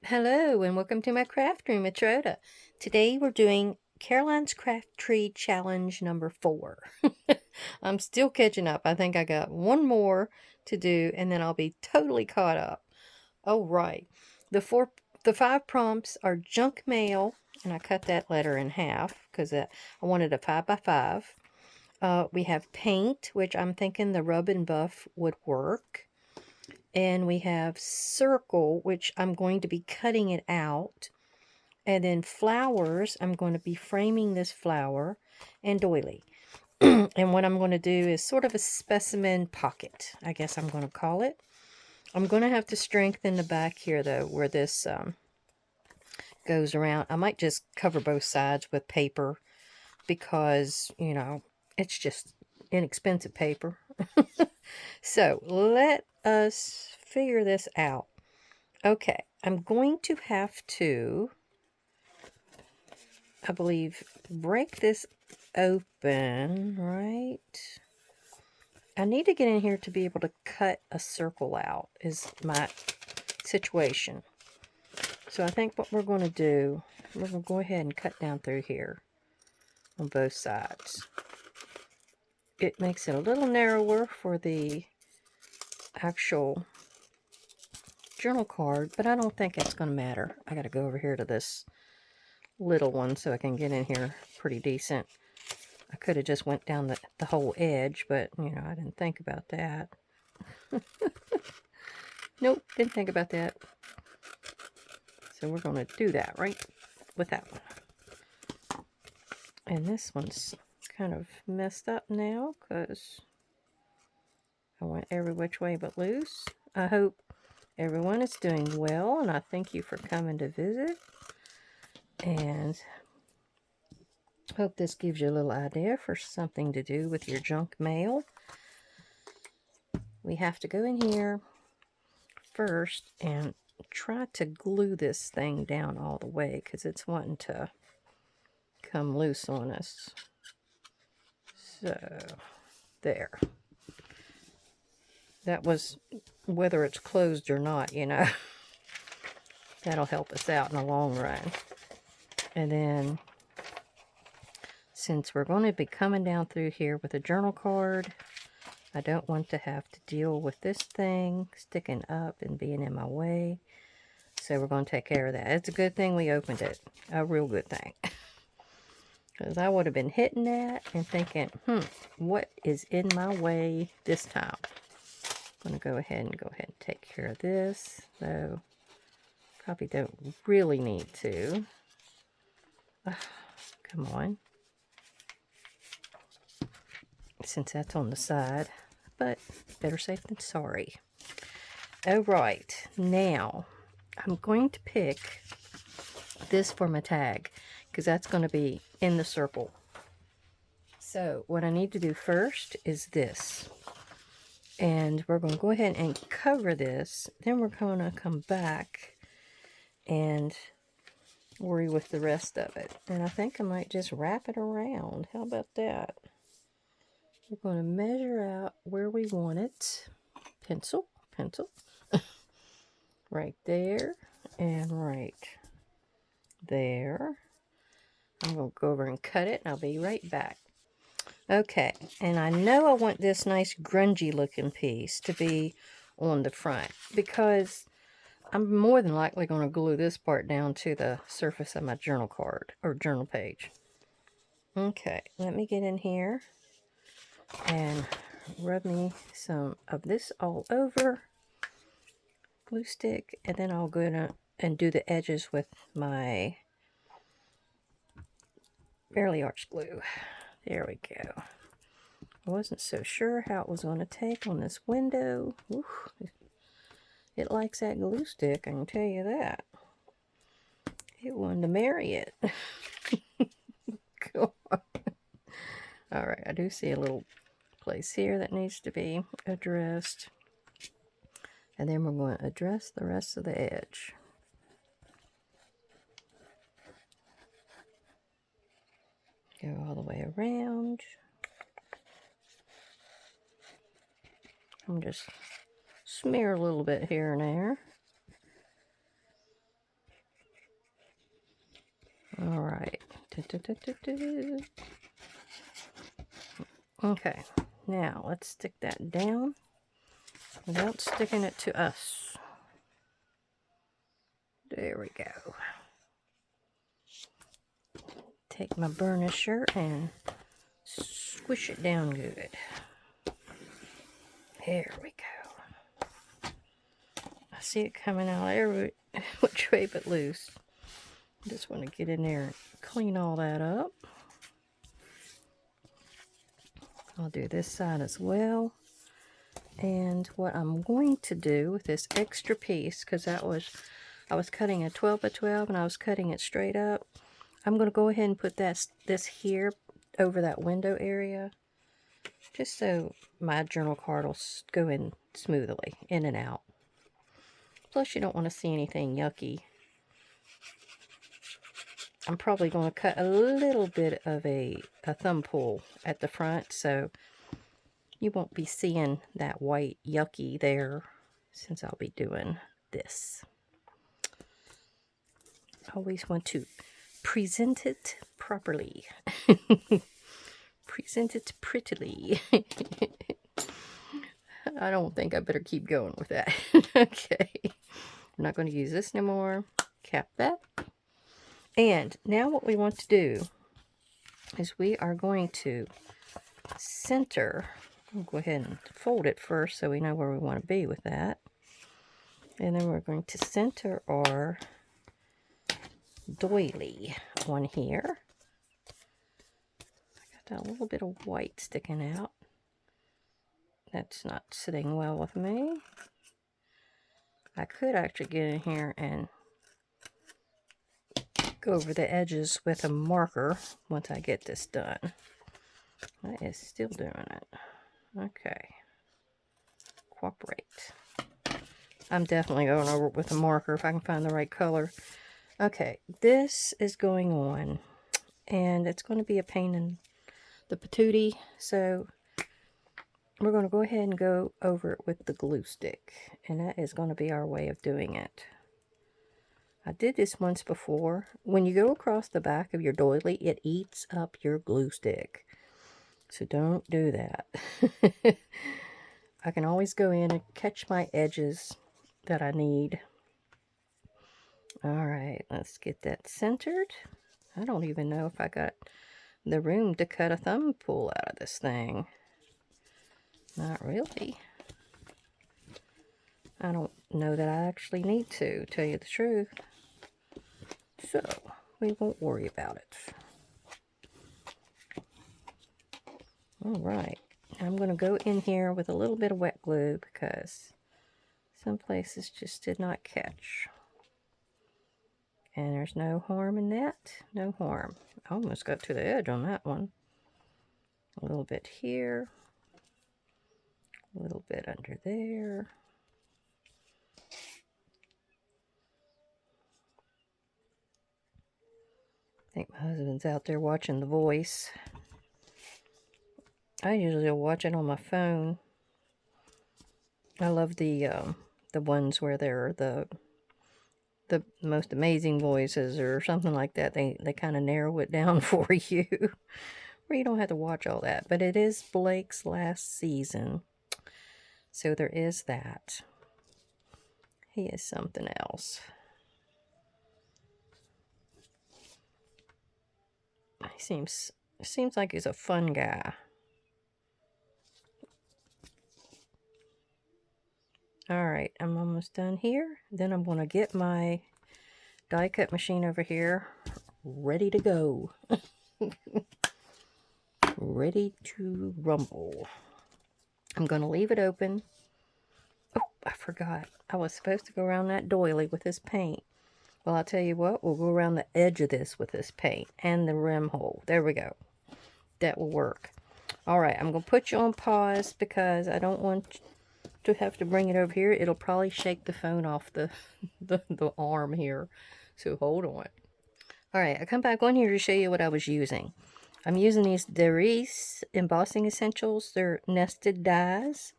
Hello and welcome to my craft room. It's Rhoda. Today we're doing Caroline's Craft Tree Challenge number 4. I'm still catching up. I think I got one more to do and then I'll be totally caught up. Oh right. The 5 prompts are junk mail, and I cut that letter in half because I wanted a 5 by 5. We have paint, which I'm thinking the rub and buff would work. And we have circle, which I'm going to be cutting it out. And then flowers, I'm going to be framing this flower, and doily. And what I'm going to do is sort of a specimen pocket, I guess I'm going to call it. I'm going to have to strengthen the back here, though, where this goes around. I might just cover both sides with paper because, you know, it's just inexpensive paper. So let us figure this out. Okay, I'm going to have to, I believe, break this open, right? I need to get in here to be able to cut a circle out, is my situation. So I think what we're going to do, we're going to go ahead and cut down through here on both sides. It makes it a little narrower for the actual journal card, but I don't think it's going to matter. I got to go over here to this little one so I can get in here pretty decent. I could have just went down the whole edge, but, you know, I didn't think about that. Nope, didn't think about that. So we're going to do that, right? With that one. And this one's kind of messed up now because I went every which way but loose. I hope everyone is doing well, and I thank you for coming to visit. And hope this gives you a little idea for something to do with your junk mail. We have to go in here first and try to glue this thing down all the way because it's wanting to come loose on us. So, there. That was whether it's closed or not, you know. That'll help us out in the long run. And then, since we're going to be coming down through here with a journal card, I don't want to have to deal with this thing sticking up and being in my way. So we're going to take care of that. It's a good thing we opened it. A real good thing. Because I would have been hitting that and thinking, what is in my way this time? I'm going to go ahead and take care of this. Though, probably don't really need to. Come on. Since that's on the side. But better safe than sorry. Alright, now I'm going to pick this for my tag because that's going to be in the circle. So what I need to do first is this. And we're going to go ahead and cover this. Then we're going to come back and worry with the rest of it. And I think I might just wrap it around. How about that? We're going to measure out where we want it. Pencil. Right there. And right there. I'm going to go over and cut it, and I'll be right back. Okay, and I know I want this nice grungy looking piece to be on the front because I'm more than likely going to glue this part down to the surface of my journal card or journal page. Okay, let me get in here and rub me some of this all over. Glue stick, and then I'll go and do the edges with my Fairly Arch glue. There we go. I wasn't so sure how it was going to take on this window. Oof. It likes that glue stick, I can tell you that. It wanted to marry it. Go on. Alright, I do see a little place here that needs to be addressed. And then we're going to address the rest of the edge. Go all the way around. I'm just smear a little bit here and there. All right. Okay, now let's stick that down without sticking it to us. There we go. Take my burnisher and squish it down good. There we go. I see it coming out every which way but loose. Just want to get in there and clean all that up. I'll do this side as well. And what I'm going to do with this extra piece, because I was cutting a 12 by 12 and I was cutting it straight up, I'm going to go ahead and put this here over that window area, just so my journal card will go in smoothly, in and out. Plus you don't want to see anything yucky. I'm probably going to cut a little bit of a thumb pull at the front, so you won't be seeing that white yucky there, since I'll be doing this. Always want to present it properly. Present it prettily. I don't think I better keep going with that. Okay. I'm not going to use this no more. Cap that. And now what we want to do is we are going to center. We'll go ahead and fold it first so we know where we want to be with that. And then we're going to center our doily on here. I got a little bit of white sticking out. That's not sitting well with me. I could actually get in here and go over the edges with a marker once I get this done. That is still doing it. Okay. Cooperate. I'm definitely going over it with a marker if I can find the right color. Okay, this is going on, and it's going to be a pain in the patootie, so we're going to go ahead and go over it with the glue stick, and that is going to be our way of doing it. I did this once before. When you go across the back of your doily, it eats up your glue stick, so don't do that. I can always go in and catch my edges that I need. Alright, let's get that centered. I don't even know if I got the room to cut a thumb pull out of this thing. Not really. I don't know that I actually need to, tell you the truth. So, we won't worry about it. Alright, I'm going to go in here with a little bit of wet glue because some places just did not catch. And there's no harm in that. No harm. I almost got to the edge on that one. A little bit here. A little bit under there. I think my husband's out there watching The Voice. I usually watch it on my phone. I love the ones where they're the most amazing voices or something like that. They kind of narrow it down for you, where you don't have to watch all that. But it is Blake's last season, so there is that. He is something else. He seems like he's a fun guy. Alright, I'm almost done here. Then I'm going to get my die cut machine over here, ready to go. Ready to rumble. I'm going to leave it open. Oh, I forgot. I was supposed to go around that doily with this paint. Well, I'll tell you what, we'll go around the edge of this with this paint and the rim hole. There we go. That will work. Alright, I'm going to put you on pause because I don't want to have to bring it over here. It'll probably shake the phone off the arm here. So hold on. Alright, I come back on here to show you what I was using. I'm using these DOILY embossing essentials. They're nested dies.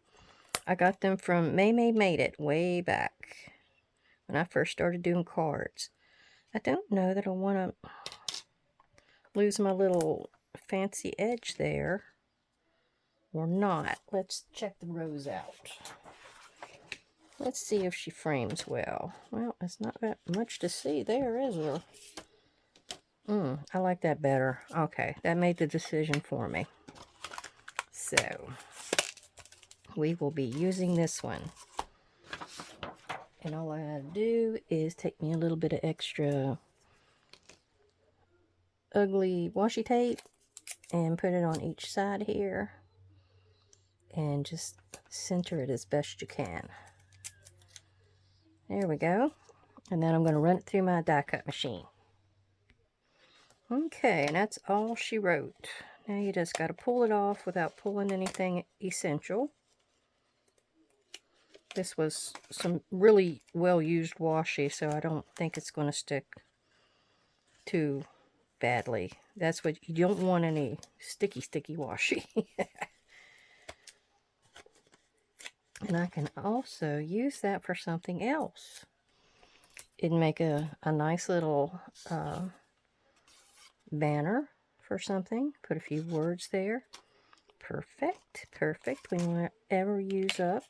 I got them from May Made It way back when I first started doing cards. I don't know that I want to lose my little fancy edge there or not. Let's check the rose out. Let's see if she frames well. Well, it's not that much to see there, is there? I like that better. Okay, that made the decision for me. So, we will be using this one. And all I gotta do is take me a little bit of extra ugly washi tape and put it on each side here. And just center it as best you can. There we go. And then I'm going to run it through my die cut machine. Okay, and that's all she wrote. Now you just got to pull it off without pulling anything essential. This was some really well-used washi, so I don't think it's going to stick too badly. That's what you don't want, any sticky washi. And I can also use that for something else. It'd make a nice little banner for something. Put a few words there. Perfect. We won't ever use up,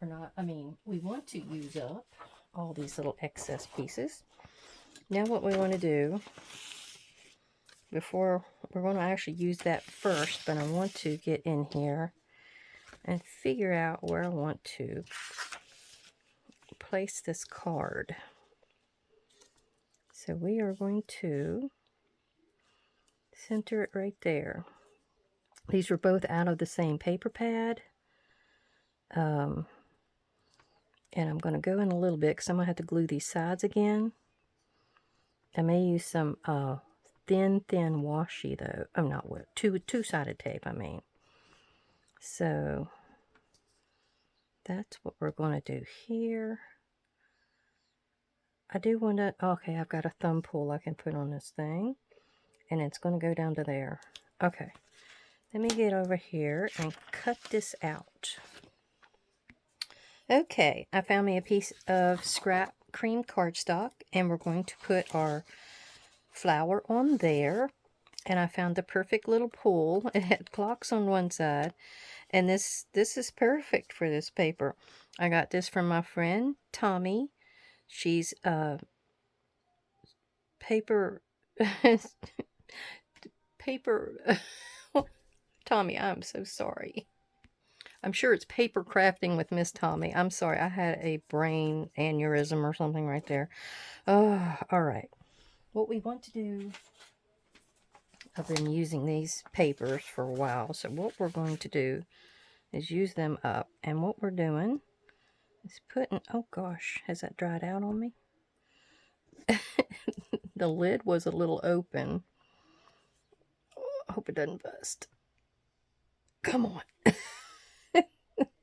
or not, I mean, we want to use up all these little excess pieces. Now what we want to do, before, we're going to actually use that first, but I want to get in here and figure out where I want to place this card. So we are going to center it right there. These were both out of the same paper pad. And I'm going to go in a little bit because I'm going to have to glue these sides again. I may use some thin washi though. Oh, not what, two-sided tape, I mean. So that's what we're going to do here. I do want to, okay, I've got a thumb pull I can put on this thing. And it's going to go down to there. Okay. Let me get over here and cut this out. Okay, I found me a piece of scrap cream cardstock, and we're going to put our flower on there. And I found the perfect little pull. It had clocks on one side, and this is perfect for this paper. I got this from my friend Tommy. She's paper Tommy, I'm so sorry. I'm sure it's paper crafting with Miss Tommy. I'm sorry, I had a brain aneurysm or something right there. Oh, all right. What we want to do, I've been using these papers for a while, so what we're going to do is use them up. And what we're doing is putting, oh gosh, has that dried out on me? The lid was a little open. I hope it doesn't bust. Come on.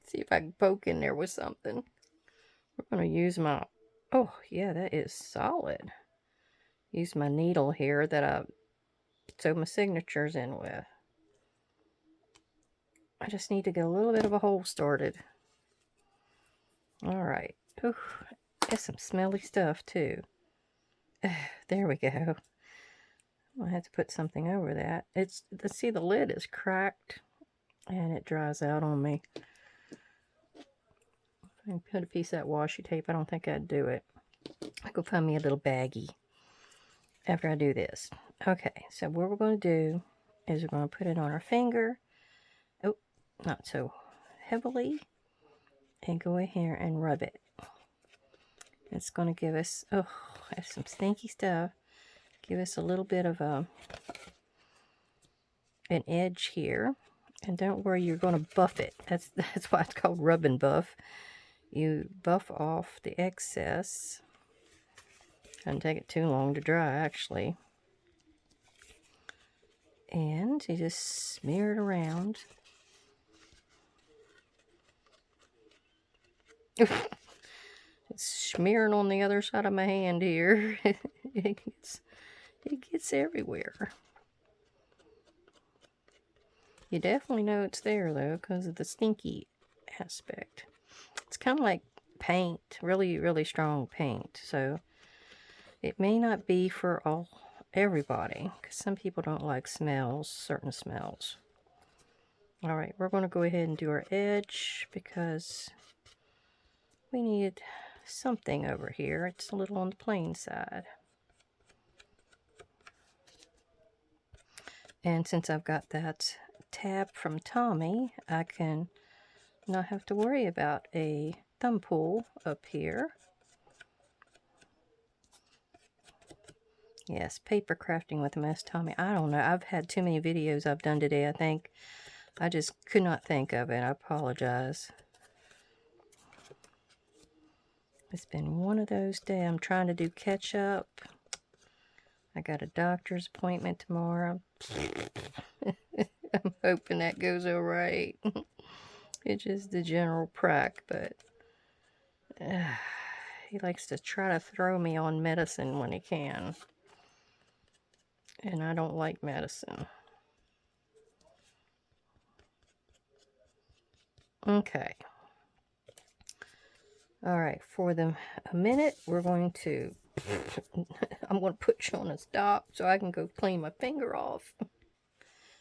See if I can poke in there with something. We're going to use my, oh yeah, that is solid. Use my needle here that I sewed my signatures in with. I just need to get a little bit of a hole started. Alright. That's some smelly stuff too. There we go. I'm going to have to put something over that. Let's see, the lid is cracked and it dries out on me. If I can put a piece of that washi tape, I don't think I'd do it. I'll go find me a little baggie after I do this. Okay, so what we're going to do is we're going to put it on our finger. Oh, not so heavily. And go in here and rub it. It's going to give us, oh, that's some stinky stuff. Give us a little bit of an edge here. And don't worry, you're going to buff it. That's why it's called rub and buff. You buff off the excess. Doesn't take it too long to dry, actually. And you just smear it around. It's smearing on the other side of my hand here. It gets everywhere. You definitely know it's there though because of the stinky aspect. It's kind of like paint, really strong paint. So it may not be for all everybody, because some people don't like smells, certain smells. All right, we're going to go ahead and do our edge because we need something over here. It's a little on the plain side. And since I've got that tab from Tommy, I can not have to worry about a thumb pull up here. Yes, paper crafting with Miss Tommy. I don't know. I've had too many videos I've done today, I think. I just could not think of it. I apologize. It's been one of those days. I'm trying to do catch up. I got a doctor's appointment tomorrow. I'm hoping that goes all right. It's just the general prac, but he likes to try to throw me on medicine when he can. And I don't like medicine. Okay. All right, for a minute, we're going to, I'm going to put you on a stop so I can go clean my finger off.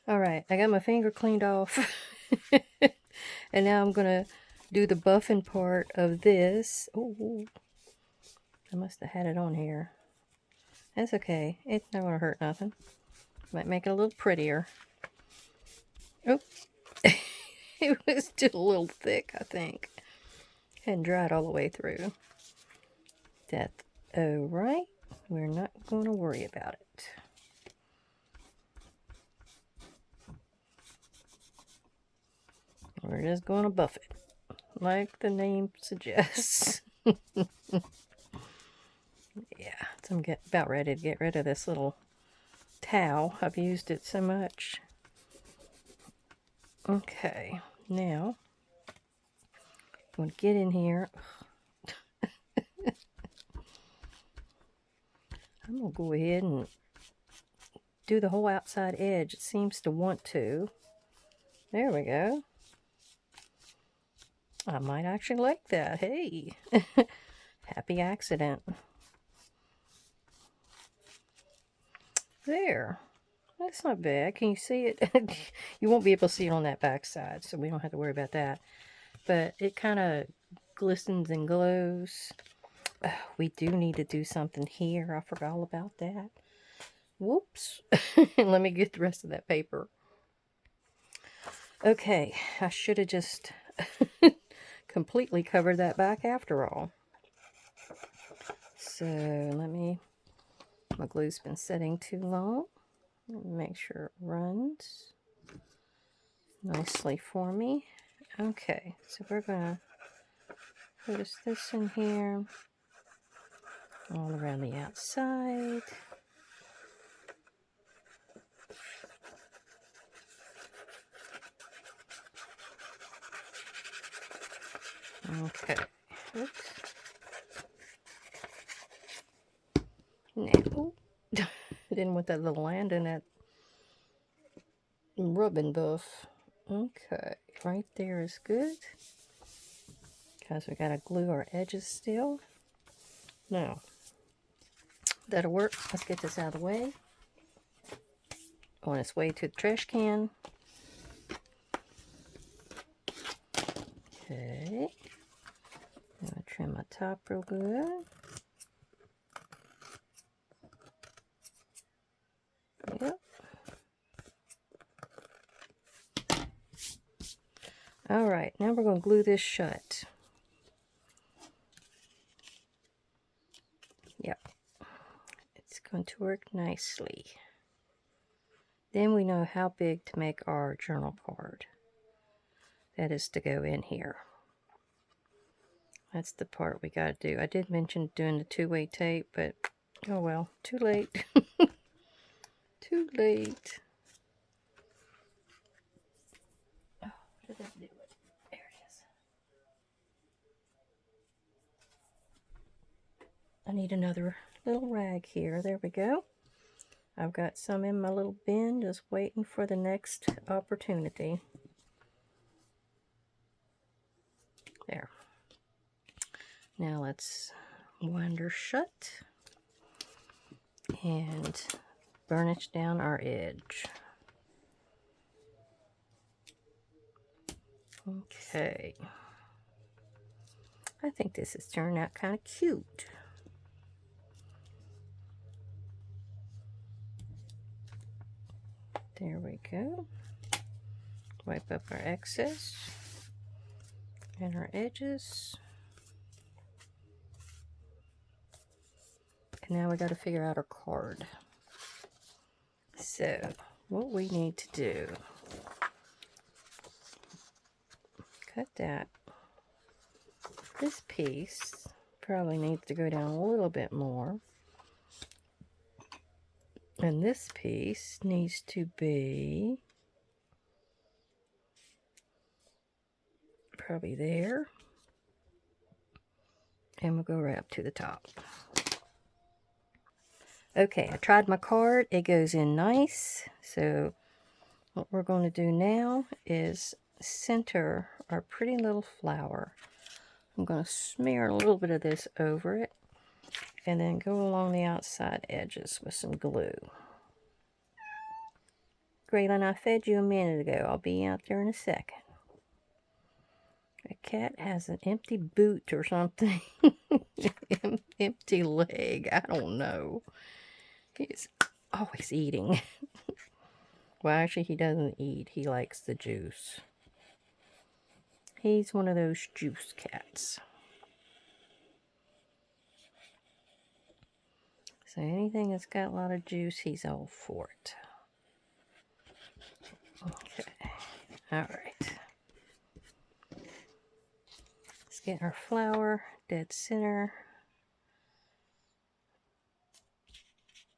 All right, I got my finger cleaned off. And now I'm going to do the buffing part of this. Oh, I must have had it on here. That's okay. It's not going to hurt nothing. Might make it a little prettier. Oh, it was still a little thick, I think. Hadn't dried all the way through. That's alright. We're not going to worry about it. We're just going to buff it, like the name suggests. Yeah, so I'm about ready to get rid of this little towel. I've used it so much. Okay, now I'm going to get in here. I'm going to go ahead and do the whole outside edge. It seems to want to. There we go. I might actually like that. Hey, happy accident. There. That's not bad. Can you see it? You won't be able to see it on that back side, so we don't have to worry about that. But it kind of glistens and glows. We do need to do something here. I forgot all about that. Whoops. Let me get the rest of that paper. Okay, I should have just completely covered that back after all. So my glue's been setting too long. Make sure it runs nicely for me. Okay, so we're gonna put this in here, all around the outside. Okay. Oops. Now, didn't want that little land in that rubbing buff. Okay, right there is good. Because we gotta glue our edges still. Now, that'll work. Let's get this out of the way. On its way to the trash can. Okay. I'm gonna trim my top real good. Yep. Alright, now we're going to glue this shut. Yep. It's going to work nicely. Then we know how big to make our journal card. That is to go in here. That's the part we got to do. I did mention doing the two-way tape, but oh well, too late. Too late. Oh, what did I do? There it is. I need another little rag here. There we go. I've got some in my little bin, just waiting for the next opportunity. There. Now let's wind her shut. And burnish down our edge. Okay. I think this is turning out kind of cute. There we go. Wipe up our excess and our edges. And now we got to figure out our card. So, what we need to do, cut that. This piece probably needs to go down a little bit more. And this piece needs to be probably there. And we'll go right up to the top. Okay, I tried my card. It goes in nice. So what we're going to do now is center our pretty little flower. I'm going to smear a little bit of this over it and then go along the outside edges with some glue. Graylin, I fed you a minute ago. I'll be out there in a second. A cat has an empty boot or something. Empty leg. I don't know. He's always eating. Well, actually, he doesn't eat. He likes the juice. He's one of those juice cats. So anything that's got a lot of juice, he's all for it. Okay. All right. Let's get our flower dead center.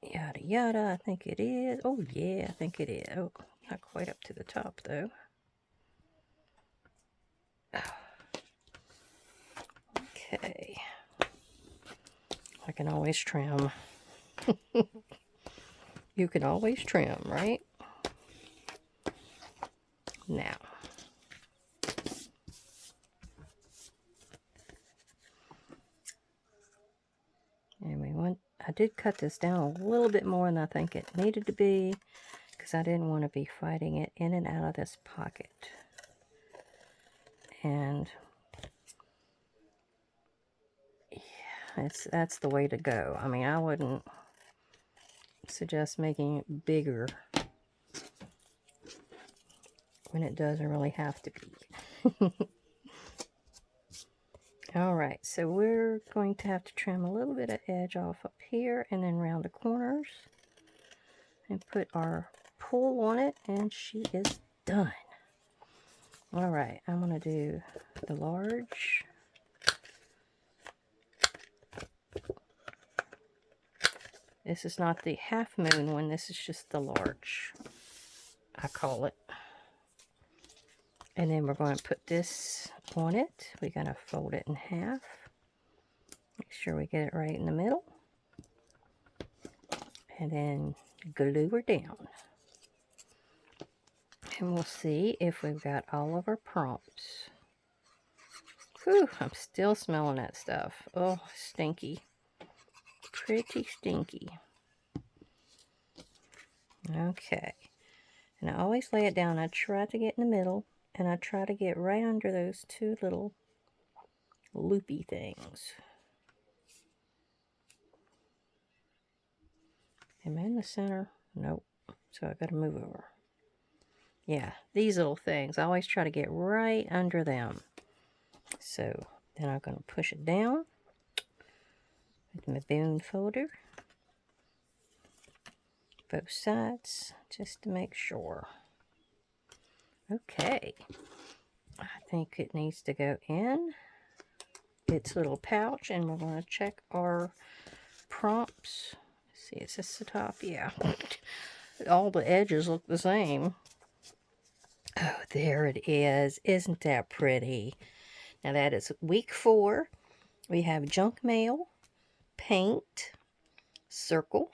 Yada yada, I think it is. Oh yeah, I think it is. Oh, not quite up to the top though. Okay. I can always trim. You can always trim, right? Now. And I did cut this down a little bit more than I think it needed to be, because I didn't want to be fighting it in and out of this pocket. And yeah, that's the way to go. I mean, I wouldn't suggest making it bigger when it doesn't really have to be. Alright, so we're going to have to trim a little bit of edge off up here and then round the corners and put our pull on it, and she is done. Alright, I'm going to do the large. This is not the half moon one, this is just the large, I call it. And then we're going to put this on it. We're going to fold it in half. Make sure we get it right in the middle. And then glue her down. And we'll see if we've got all of our prompts. Whew, I'm still smelling that stuff. Oh, stinky. Pretty stinky. Okay. And I always lay it down. I try to get in the middle. And I try to get right under those two little loopy things. Am I in the center? Nope. So I've got to move over. Yeah, these little things. I always try to get right under them. So then I'm going to push it down with my bone folder. Both sides, just to make sure. Okay, I think it needs to go in its little pouch, and we're going to check our prompts. Let's see, is this the top? Yeah. All the edges look the same. Oh, there it is. Isn't that pretty? Now that is week 4. We have junk mail, paint, circle,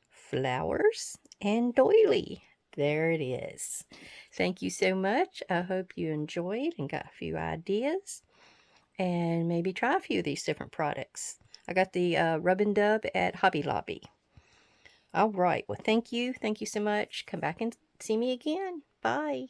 flowers, and doily. There it is. Thank you so much. I hope you enjoyed and got a few ideas. And maybe try a few of these different products. I got the Rub and Dub at Hobby Lobby. All right. Well, thank you. Thank you so much. Come back and see me again. Bye.